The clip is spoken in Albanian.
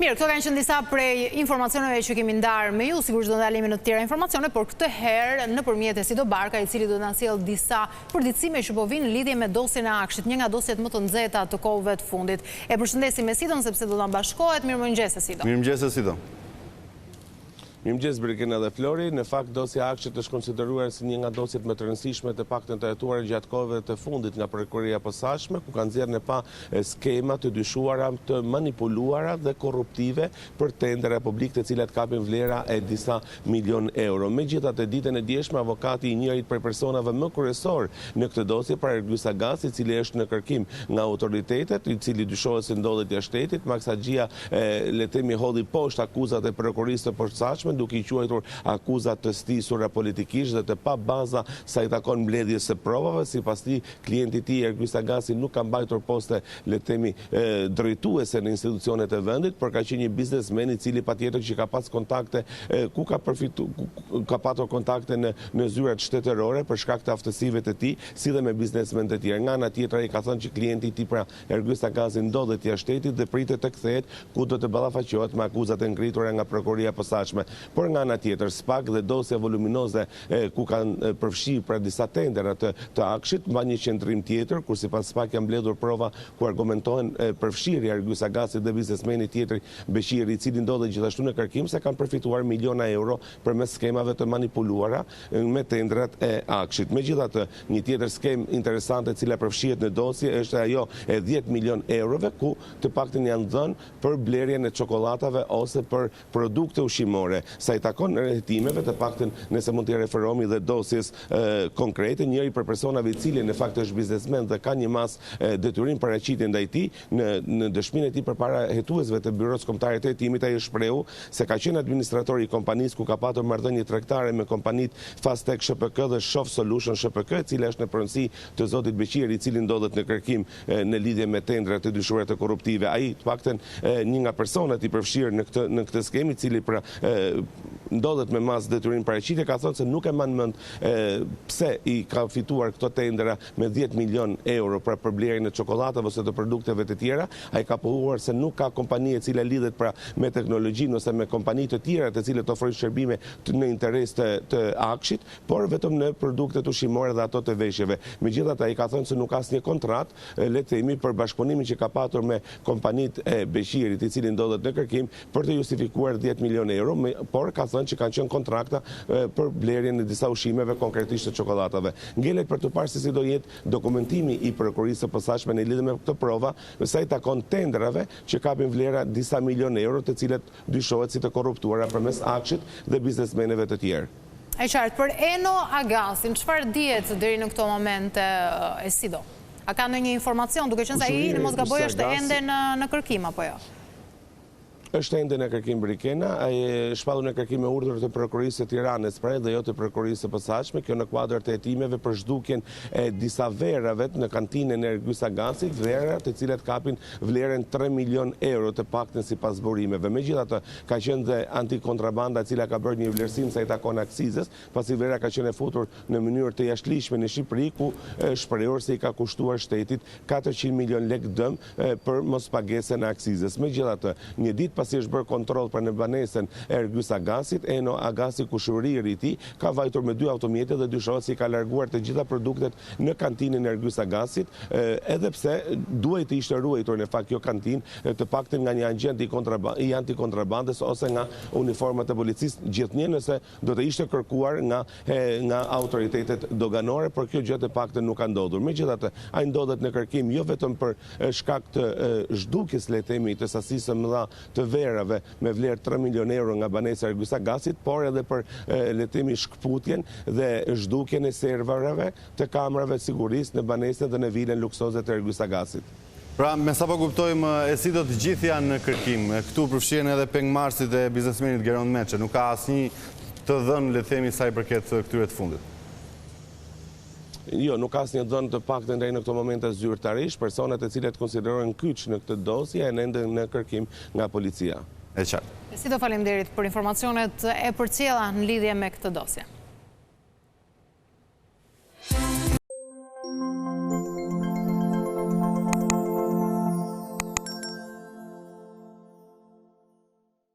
Mirë, këto kanë qenë disa prej informacioneve që kemi ndarë me ju, sigurisht do ndalemi në të tjera informacione, por këtë herë nëpërmjet Esido Barka, i cili do na sjellë disa përditësime që po vinë në lidhje me dosjen e Akshit, një nga dosjet më të nxehta të kohëve të fundit. E përshëndesim Esidon sepse do ta bashkohet. Mirëmëngjes Esido. Mirëmëngjes Esido. Mirëmëngjes Brikena dhe Flori. Në fakt dosja e Akshit është konsideruar si një nga dosjet më të rëndësishme të paktën të hetuara gjatë kohëve të fundit nga prokuroria e posaçme, ku kanë nxjerrë në pa skema të dyshuara, të manipuluara dhe korruptive për tendera publike të cilat kapin vlera e disa milion euro. Megjithatë, ditën e djeshme avokati i njërit prej personave më kryesor në këtë dosje, pra Ergyll Sagasi, i cili është në kërkim nga autoritetet, i cili dyshohet se ndodhet jashtë shtetit, Max Haxhia le të themi hodhi poshtë akuzat e prokurorisë të posaçme, duke i quajtur akuzat të stisura politikisht dhe të pa baza sa i takon mbledhjes së provave. Sipas tij, klienti i tij Ergyll Sagasi nuk ka mbajtur poste le të themi drejtuese në institucionet e vendit, por ka qenë një biznesmen i cili patjetër që ka pas kontakte ku ka ka patur kontakte në zyrat shtetërore për shkak të aftësive të tij, si dhe me biznesmen të tjerë. Nga ana tjetër ai ka thënë që klienti i tij pra Ergyll Sagasi ndodhet jashtë shtetit dhe pritet të kthehet ku do të ballafaqohet me akuzat e ngritura nga prokuroria e posaçme. Por nga ana tjetër, SPAK dhe dosja voluminoze ku kanë përfshirë pra disa tendera të Akshit, mba një qendrim tjetër, kur sipas SPAK janë mbledhur prova ku argumentohen përfshirja e Ergyll Sagasit dhe biznesmenit tjetër Beshiri, i cili ndodhet gjithashtu në kërkim se kanë përfituar miliona euro përmes skemave të manipuluara me tendrat e Akshit. Megjithatë, një tjetër skem interesante e cila përfshihet në dosje është ajo e 10 milion eurove ku të paktën janë dhënë për blerjen e çokoladave ose për produkte ushqimore. Sa i takon rrethimeve, të paktën nëse mund t'i referohemi dhe dosjes konkrete, njëri për personave i cili në fakt është biznesmen dhe ka një mas detyrim paraqitje ndaj tij, në dëshminë e tij përpara hetuesve të Byros Kombëtare të Hetimit, ai është shprehu se ka qenë administrator i kompanisë ku ka patur marrëdhënie tregtare me kompanitë Fastech ShPK dhe Shof Solution ShPK, e cila është në pronësi të zotit Beqiri, i cili ndodhet në kërkim në lidhje me tendra të dyshuara të korruptive. Ai të paktën një nga personat i përfshirë në këtë skemë, i cili pra ndodhet me mas detyrim paraqitje, ka thënë se nuk e mban mend pse i ka fituar këto tendera me 10 milion euro pra për blerjen e çokoladave ose të produkteve të tjera. Ai ka pohuar se nuk ka kompani e cila lidhet pra me teknologjinë ose me kompani të tjera të cilët ofrojnë shërbime në interes të Akshit, por vetëm në produktet ushqimore dhe ato të veshjeve. Megjithatë, ai ka thënë se nuk ka asnjë kontratë, le të themi, për bashkëpunimin që ka patur me kompanitë e Beshirit, i cili ndodhet në kërkim për të justifikuar 10 milion euro, por ka thënë që kanë qenë kontrakta për blerjen e disa ushqimeve, konkretisht të çokoladave. Ngelet për të parë se si do jetë dokumentimi i prokurorisë së posaçme në lidhje me këtë prova, sa i takon tenderave që kapin vlera disa milion euro, të cilat dyshohet si të korruptuara përmes Akshit dhe biznesmeneve të tjerë. E qartë, për Eno Agasin, çfarë dihet deri në këto momente, Esido? A ka ndonjë informacion, duke qenë se ai në mos gaboj është ende në kërkim apo jo? Është ende në kërkim Brikena, ai shpallur në kërkim me urdhër të prokurorisë së Tiranës, pra dhe jo të prokurorisë së posaçme, kjo në kuadër të hetimeve për zhdukjen e disa verave në kantinën e Ergyll Sagasit, vera të cilat kapin vlerën 3 milion euro të paktën sipas burimeve. Megjithatë, ka qenë dhe antikontrabanda e cila ka bërë një vlerësim sa i takon aksizës, pasi vera ka qenë futur në mënyrë të jashtëligjshme në Shqipëri, ku shprehur se i ka kushtuar shtetit 400 milion lekë dëm për mospagesën e aksizës. Megjithatë, një ditë pasi është bërë kontroll për në banesën e Ergyll Sagasit, Eno Agasi, kushëriri i tij, ka vajtur me 2 automjete dhe dyshohet se i ka larguar të gjitha produktet në kantinën e Ergyll Sagasit, edhe pse duhet të ishte ruajtur në fakt kjo kantinë të paktën nga një agent i antikontrabandës ose nga uniformat e policisë, gjithnjë nëse do të ishte kërkuar nga autoritetet doganore, por kjo gjë të paktën nuk ka ndodhur. Megjithatë, ai ndodhet në kërkim jo vetëm për shkak të zhdukjes, le të themi, të sasisë së mëdha të verave me vlerë 3 milion euro nga banesa e Ergyll Sagasit, por edhe për le të themi shkputjen dhe zhdukjen e serverave të kamerave sigurisë në banesën dhe në vilën luksoze të Ergyll Sagasit. Pra, me sa po kuptojmë, Esido, të gjithë janë në kërkim. Këtu përfshihen edhe pengmarrësit e biznesmenit Geron Meçe. Nuk ka asnjë të dhënë, le të themi, sa i përket këtyre të fundit. Jo, nuk ka asnjë dhënë të paktën deri në këto momente zyrtarisht, personat e cilët konsiderohen kyç në këtë dosje janë ende në kërkim nga policia. E qartë. Esido, faleminderit për informacionet e përcjella në lidhje me këtë dosje.